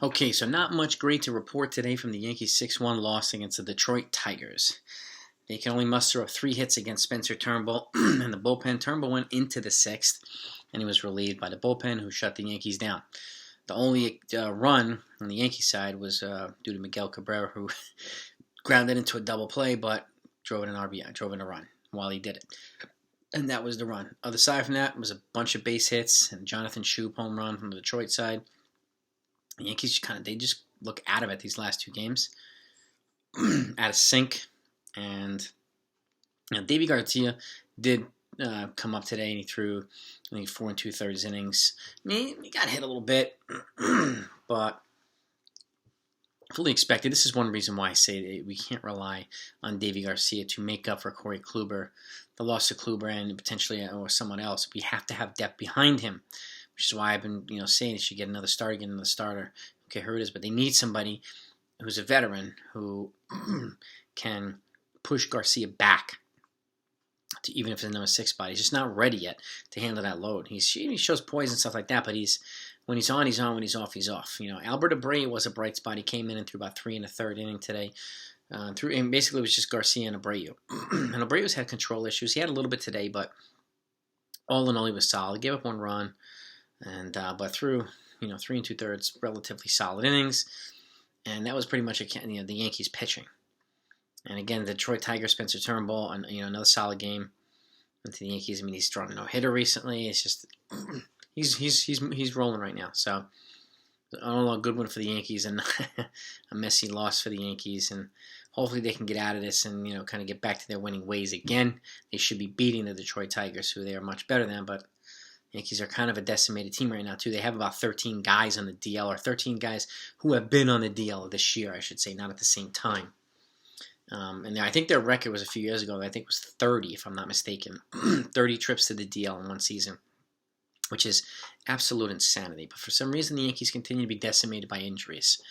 Okay, so not much great to report today from the Yankees' 6-1 loss against the Detroit Tigers. They can only muster up 3 hits against Spencer Turnbull and the bullpen. Turnbull went into the sixth, and he was relieved by the bullpen, who shut the Yankees down. The only run on the Yankee side was due to Miguel Cabrera, who grounded into a double play, but drove in an RBI, drove in a run while he did it. And that was the run. Aside from that, was a bunch of base hits and Jonathan Schoop home run from the Detroit side. The Yankees they just look out of it these last 2 games, out of sync. And Deivi Garcia did come up today, and he threw, I think, 4 2/3 innings. I mean, he got hit a little bit, but fully expected. This is one reason why I say that we can't rely on Deivi Garcia to make up for Corey Kluber, the loss of Kluber, and potentially or someone else. We have to have depth behind him, which is why I've been saying they should get another starter. Okay, here it is, but they need somebody who's a veteran who can push Garcia back to, even if it's a number 6 spot. He's just not ready yet to handle that load. He shows poise and stuff like that, but when he's on, he's on. When he's off, he's off. Albert Abreu was a bright spot. He came in and threw about 3 1/3 inning today. And basically it was just Garcia and Abreu. And Abreu's had control issues. He had a little bit today, but all in all, he was solid. Gave up 1 run, and but threw 3 2/3 relatively solid innings, and that was pretty much the Yankees pitching. And again, the Detroit Tigers, Spencer Turnbull, and another solid game into the Yankees. I mean, he's thrown a no-hitter recently. It's just he's rolling right now. So all a good one for the Yankees, and a messy loss for the Yankees. And hopefully they can get out of this and kind of get back to their winning ways again. They should be beating the Detroit Tigers, who they are much better than. But the Yankees are kind of a decimated team right now too. They have about 13 guys on the DL, or 13 guys who have been on the DL this year, I should say, not at the same time. And I think their record was a few years ago. I think it was 30, if I'm not mistaken. 30 trips to the DL in one season, which is absolute insanity. But for some reason, the Yankees continue to be decimated by injuries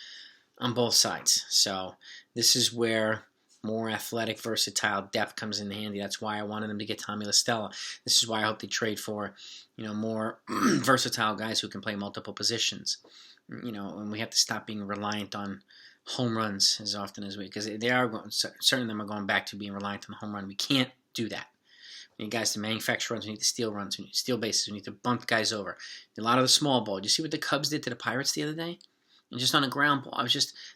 on both sides. So this is where more athletic, versatile depth comes in handy. That's why I wanted them to get Tommy La Stella. This is why I hope they trade for more versatile guys who can play multiple positions. And we have to stop being reliant on home runs as often as we, because certain of them are going back to being reliant on the home run. We can't do that. We need guys to manufacture runs. We need to steal runs. We need to steal bases. We need to bunt guys over. A lot of the small ball. Did you see what the Cubs did to the Pirates the other day? And just on a ground ball.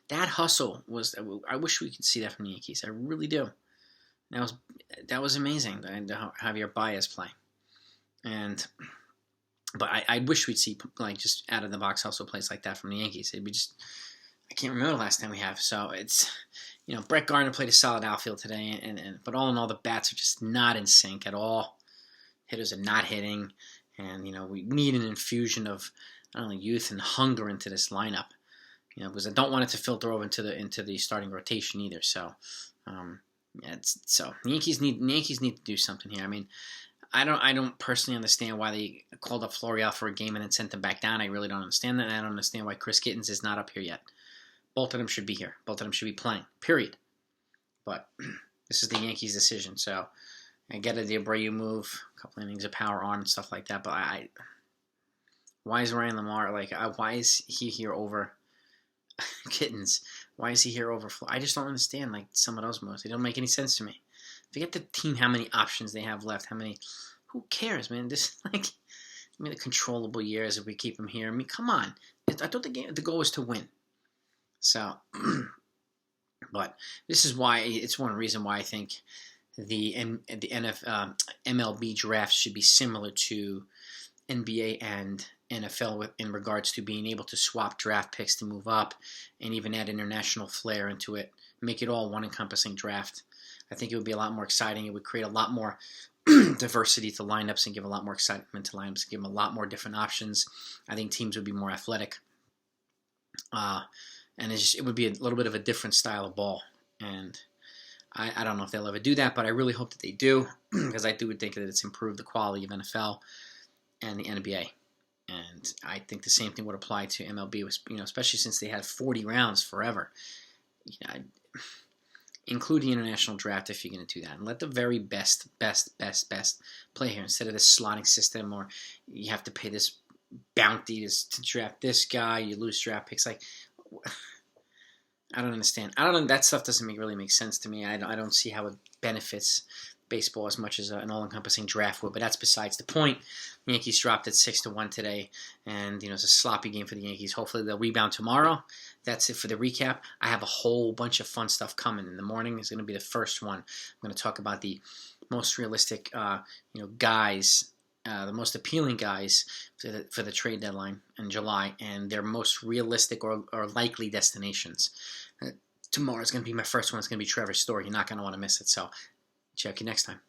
That hustle was. I wish we could see that from the Yankees. I really do. That was amazing. Javier Baez play, but I wish we'd see just out of the box hustle plays like that from the Yankees. It'd be just. I can't remember the last time we have. So it's, Brett Gardner played a solid outfield today, but all in all, the bats are just not in sync at all. Hitters are not hitting, and we need an infusion of youth and hunger into this lineup. Because I don't want it to filter over into the starting rotation either. So, the Yankees need to do something here. I mean, I don't personally understand why they called up Floreal for a game and then sent him back down. I really don't understand that. And I don't understand why Chris Gittens is not up here yet. Both of them should be here. Both of them should be playing. Period. But this is the Yankees' decision. So I get it, the Abreu move, a couple innings of power arm and stuff like that. But why is Ryan Lamar why is he here over Kittens? Why is he here over? I just don't understand some of those moves. They don't make any sense to me. Forget the team, how many options they have left. Who cares, man? The controllable years if we keep them here. I mean, come on. I thought the goal was to win. So, but this is why it's one reason why I think the MLB draft should be similar to NBA and NFL in regards to being able to swap draft picks to move up and even add international flair into it, make it all one encompassing draft. I think it would be a lot more exciting. It would create a lot more diversity to lineups and give a lot more excitement to lineups, give them a lot more different options. I think teams would be more athletic. And it would be a little bit of a different style of ball. And I don't know if they'll ever do that, but I really hope that they do, because I do think that it's improved the quality of NFL and the NBA. And I think the same thing would apply to MLB, especially since they had 40 rounds forever. Include the international draft if you're going to do that. And let the very best play here instead of this slotting system, or you have to pay this bounty to draft this guy. You lose draft picks. Like, I don't understand. I don't know. That stuff doesn't really make sense to me. I don't see how it benefits baseball as much as an all-encompassing draft would. But that's besides the point. The Yankees dropped at 6-1 today, and it's a sloppy game for the Yankees. Hopefully they'll rebound tomorrow. That's it for the recap. I have a whole bunch of fun stuff coming in the morning. Is going to be the first one. I'm going to talk about the most realistic, guys. The most appealing guys for the trade deadline in July, and their most realistic or likely destinations. Tomorrow is going to be my first one. It's going to be Trevor's Story. You're not going to want to miss it. So check you next time.